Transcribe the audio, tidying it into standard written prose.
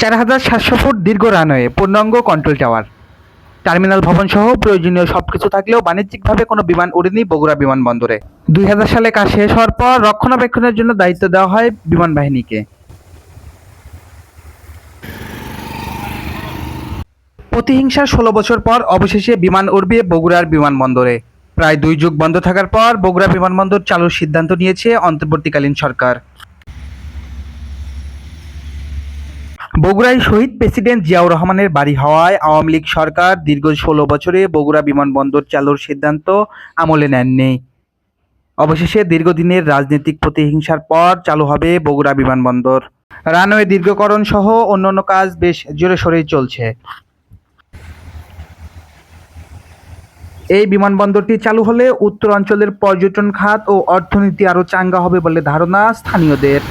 ৪,৭০০ foot দীর্ঘ runway, পূর্ণাঙ্গ control tower, terminal ভবনসহ প্রয়োজনীয় সবকিছু থাকলেও বাণিজ্যিকভাবে কোনো বিমান ওড়েনি বগুড়া বিমানবন্দরে। ২০০০ সালে কাজ শেষ হওয়ার পর রক্ষণাবেক্ষণের জন্য দায়িত্ব দেওয়া হয় বিমান বাহিনীকে। প্রতিহিংসার ১৬ বছর পর অবশেষে বিমান উড়বে বগুড়ার বিমানবন্দরে। প্রায় ২ যুগ বন্ধ থাকার পর বগুড়া বিমানবন্দর চালুর সিদ্ধান্ত নিয়েছে অন্তর্বর্তীকালীন সরকার। বগুড়ায় শহীদ প্রেসিডেন্ট জিয়াউর রহমানের বাড়ি হওয়ায় আওয়ামী লীগ সরকার দীর্ঘ ১৬ বছরে বগুড়া বিমানবন্দর চালুর সিদ্ধান্ত আমলে নেননি। অবশেষে দীর্ঘদিনের রাজনৈতিক প্রতিহিংসার পর চালু হবে বগুড়া বিমানবন্দর। রানওয়ে দীর্ঘকরণ সহ অন্যান্য কাজ বেশ জোরেশোরেই চলছে। এই বিমানবন্দরটি চালু হলে উত্তরাঞ্চলের পর্যটন খাত ও অর্থনীতি আরও চাঙ্গা হবে বলে ধারণা স্থানীয়দের।